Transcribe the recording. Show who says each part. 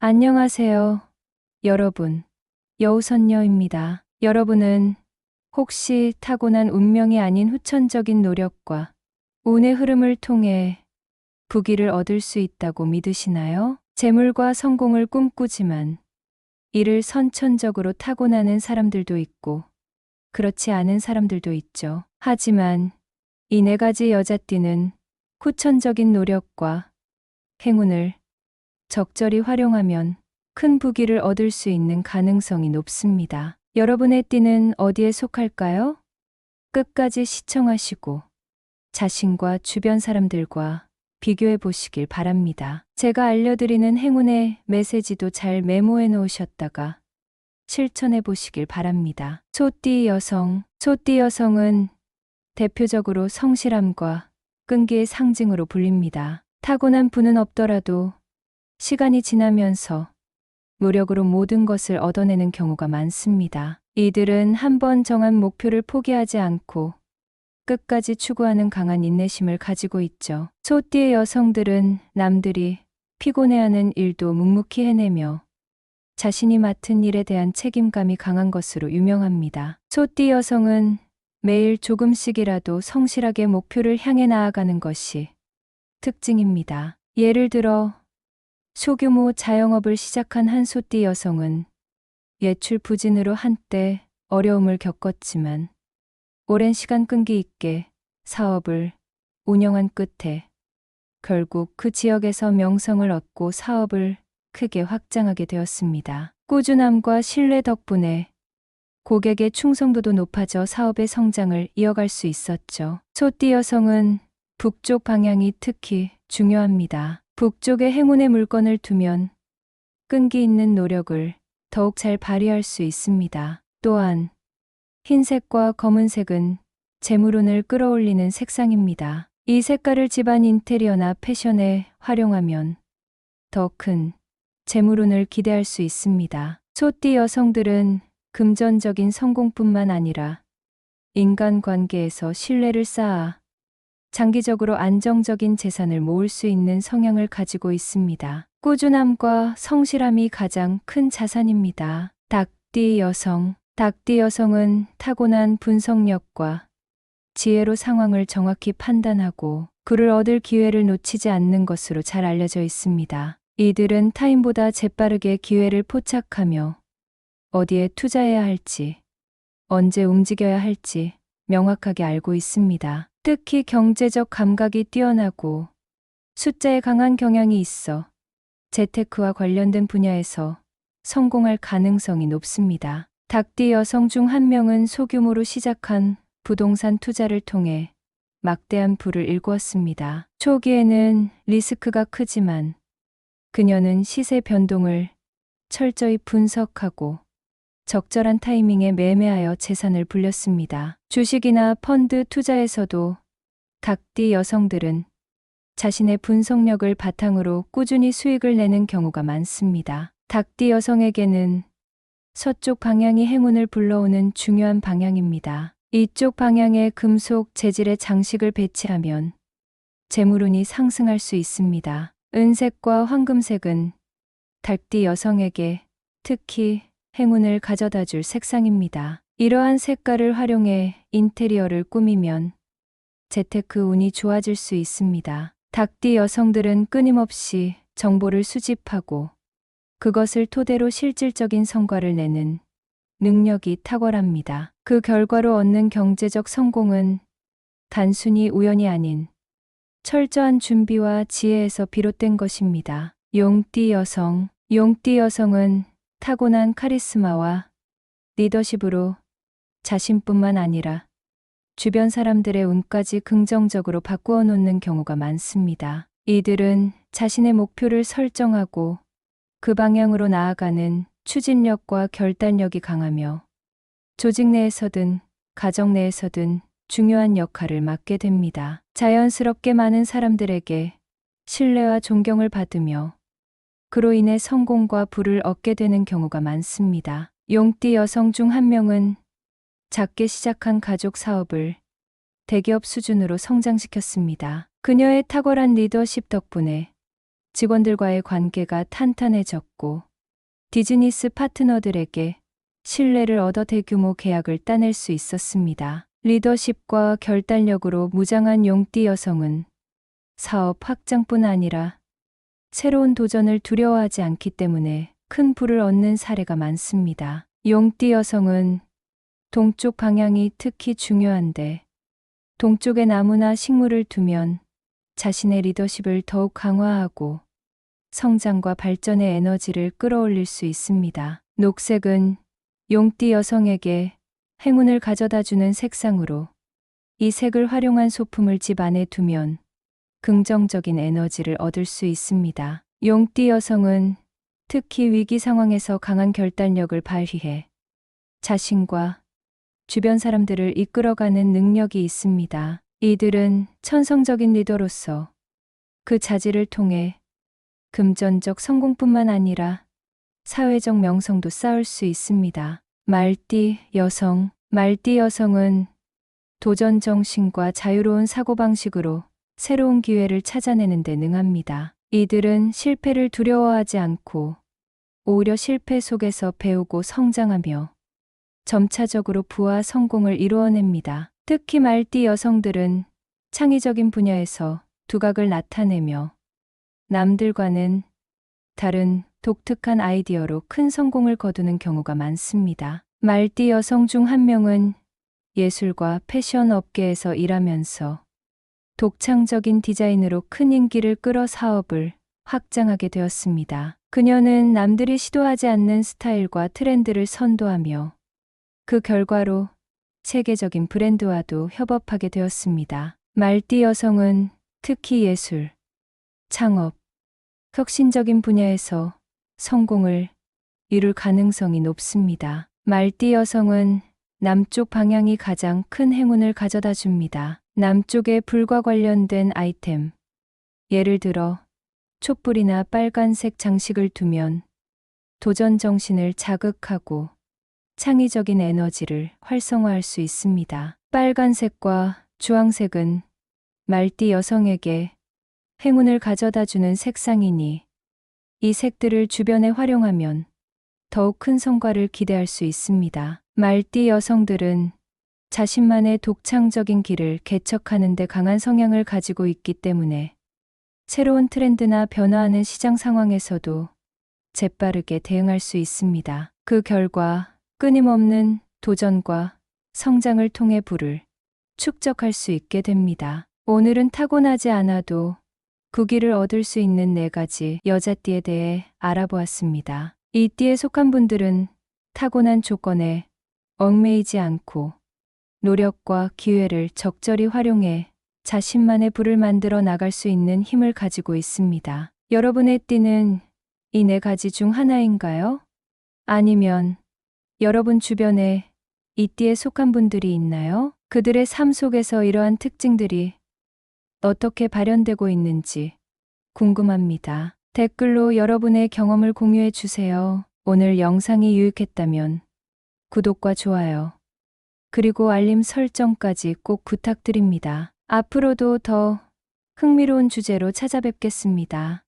Speaker 1: 안녕하세요, 여러분. 여우선녀입니다. 여러분은 혹시 타고난 운명이 아닌 후천적인 노력과 운의 흐름을 통해 부귀를 얻을 수 있다고 믿으시나요? 재물과 성공을 꿈꾸지만 이를 선천적으로 타고나는 사람들도 있고 그렇지 않은 사람들도 있죠. 하지만 이 네 가지 여자띠는 후천적인 노력과 행운을 적절히 활용하면 큰 부귀를 얻을 수 있는 가능성이 높습니다. 여러분의 띠는 어디에 속할까요? 끝까지 시청하시고 자신과 주변 사람들과 비교해 보시길 바랍니다. 제가 알려드리는 행운의 메시지도 잘 메모해 놓으셨다가 실천해 보시길 바랍니다. 소띠 여성. 소띠 여성은 대표적으로 성실함과 끈기의 상징으로 불립니다. 타고난 부는 없더라도 시간이 지나면서 노력으로 모든 것을 얻어내는 경우가 많습니다. 이들은 한번 정한 목표를 포기하지 않고 끝까지 추구하는 강한 인내심을 가지고 있죠. 소띠의 여성들은 남들이 피곤해하는 일도 묵묵히 해내며 자신이 맡은 일에 대한 책임감이 강한 것으로 유명합니다. 소띠 여성은 매일 조금씩이라도 성실하게 목표를 향해 나아가는 것이 특징입니다. 예를 들어 소규모 자영업을 시작한 한 소띠 여성은 예출 부진으로 한때 어려움을 겪었지만 오랜 시간 끈기 있게 사업을 운영한 끝에 결국 그 지역에서 명성을 얻고 사업을 크게 확장하게 되었습니다. 꾸준함과 신뢰 덕분에 고객의 충성도도 높아져 사업의 성장을 이어갈 수 있었죠. 소띠 여성은 북쪽 방향이 특히 중요합니다. 북쪽에 행운의 물건을 두면 끈기 있는 노력을 더욱 잘 발휘할 수 있습니다. 또한 흰색과 검은색은 재물운을 끌어올리는 색상입니다. 이 색깔을 집안 인테리어나 패션에 활용하면 더 큰 재물운을 기대할 수 있습니다. 소띠 여성들은 금전적인 성공뿐만 아니라 인간관계에서 신뢰를 쌓아 장기적으로 안정적인 재산을 모을 수 있는 성향을 가지고 있습니다. 꾸준함과 성실함이 가장 큰 자산입니다. 닭띠 여성. 닭띠 여성은 타고난 분석력과 지혜로 상황을 정확히 판단하고 그를 얻을 기회를 놓치지 않는 것으로 잘 알려져 있습니다. 이들은 타인보다 재빠르게 기회를 포착하며 어디에 투자해야 할지, 언제 움직여야 할지 명확하게 알고 있습니다. 특히 경제적 감각이 뛰어나고 숫자에 강한 경향이 있어 재테크와 관련된 분야에서 성공할 가능성이 높습니다. 닭띠 여성 중 한 명은 소규모로 시작한 부동산 투자를 통해 막대한 부를 일구었습니다. 초기에는 리스크가 크지만 그녀는 시세 변동을 철저히 분석하고 적절한 타이밍에 매매하여 재산을 불렸습니다. 주식이나 펀드 투자에서도 닭띠 여성들은 자신의 분석력을 바탕으로 꾸준히 수익을 내는 경우가 많습니다. 닭띠 여성에게는 서쪽 방향이 행운을 불러오는 중요한 방향입니다. 이쪽 방향에 금속 재질의 장식을 배치하면 재물운이 상승할 수 있습니다. 은색과 황금색은 닭띠 여성에게 특히 행운을 가져다 줄 색상입니다. 이러한 색깔을 활용해 인테리어를 꾸미면 재테크 운이 좋아질 수 있습니다. 닭띠 여성들은 끊임없이 정보를 수집하고 그것을 토대로 실질적인 성과를 내는 능력이 탁월합니다. 그 결과로 얻는 경제적 성공은 단순히 우연이 아닌 철저한 준비와 지혜에서 비롯된 것입니다. 용띠 여성. 용띠 여성은 타고난 카리스마와 리더십으로 자신뿐만 아니라 주변 사람들의 운까지 긍정적으로 바꾸어 놓는 경우가 많습니다. 이들은 자신의 목표를 설정하고 그 방향으로 나아가는 추진력과 결단력이 강하며 조직 내에서든 가정 내에서든 중요한 역할을 맡게 됩니다. 자연스럽게 많은 사람들에게 신뢰와 존경을 받으며 그로 인해 성공과 부를 얻게 되는 경우가 많습니다. 용띠 여성 중 한 명은 작게 시작한 가족 사업을 대기업 수준으로 성장시켰습니다. 그녀의 탁월한 리더십 덕분에 직원들과의 관계가 탄탄해졌고 비즈니스 파트너들에게 신뢰를 얻어 대규모 계약을 따낼 수 있었습니다. 리더십과 결단력으로 무장한 용띠 여성은 사업 확장뿐 아니라 새로운 도전을 두려워하지 않기 때문에 큰 부를 얻는 사례가 많습니다. 용띠 여성은 동쪽 방향이 특히 중요한데 동쪽에 나무나 식물을 두면 자신의 리더십을 더욱 강화하고 성장과 발전의 에너지를 끌어올릴 수 있습니다. 녹색은 용띠 여성에게 행운을 가져다주는 색상으로 이 색을 활용한 소품을 집 안에 두면 긍정적인 에너지를 얻을 수 있습니다. 용띠 여성은 특히 위기 상황에서 강한 결단력을 발휘해 자신과 주변 사람들을 이끌어가는 능력이 있습니다. 이들은 천성적인 리더로서 그 자질을 통해 금전적 성공뿐만 아니라 사회적 명성도 쌓을 수 있습니다. 말띠 여성. 말띠 여성은 도전 정신과 자유로운 사고방식으로 새로운 기회를 찾아내는 데 능합니다. 이들은 실패를 두려워하지 않고 오히려 실패 속에서 배우고 성장하며 점차적으로 부와 성공을 이루어냅니다. 특히 말띠 여성들은 창의적인 분야에서 두각을 나타내며 남들과는 다른 독특한 아이디어로 큰 성공을 거두는 경우가 많습니다. 말띠 여성 중 한 명은 예술과 패션 업계에서 일하면서 독창적인 디자인으로 큰 인기를 끌어 사업을 확장하게 되었습니다. 그녀는 남들이 시도하지 않는 스타일과 트렌드를 선도하며 그 결과로 세계적인 브랜드와도 협업하게 되었습니다. 말띠 여성은 특히 예술, 창업, 혁신적인 분야에서 성공을 이룰 가능성이 높습니다. 말띠 여성은 남쪽 방향이 가장 큰 행운을 가져다 줍니다. 남쪽의 불과 관련된 아이템, 예를 들어 촛불이나 빨간색 장식을 두면 도전 정신을 자극하고 창의적인 에너지를 활성화할 수 있습니다. 빨간색과 주황색은 말띠 여성에게 행운을 가져다 주는 색상이니 이 색들을 주변에 활용하면 더욱 큰 성과를 기대할 수 있습니다. 말띠 여성들은 자신만의 독창적인 길을 개척하는 데 강한 성향을 가지고 있기 때문에 새로운 트렌드나 변화하는 시장 상황에서도 재빠르게 대응할 수 있습니다. 그 결과 끊임없는 도전과 성장을 통해 부를 축적할 수 있게 됩니다. 오늘은 타고나지 않아도 그 길을 얻을 수 있는 4가지 여자띠에 대해 알아보았습니다. 이 띠에 속한 분들은 타고난 조건에 얽매이지 않고 노력과 기회를 적절히 활용해 자신만의 부를 만들어 나갈 수 있는 힘을 가지고 있습니다. 여러분의 띠는 이 4가지 중 하나인가요? 아니면 여러분 주변에 이 띠에 속한 분들이 있나요? 그들의 삶 속에서 이러한 특징들이 어떻게 발현되고 있는지 궁금합니다. 댓글로 여러분의 경험을 공유해 주세요. 오늘 영상이 유익했다면 구독과 좋아요, 그리고 알림 설정까지 꼭 부탁드립니다. 앞으로도 더 흥미로운 주제로 찾아뵙겠습니다.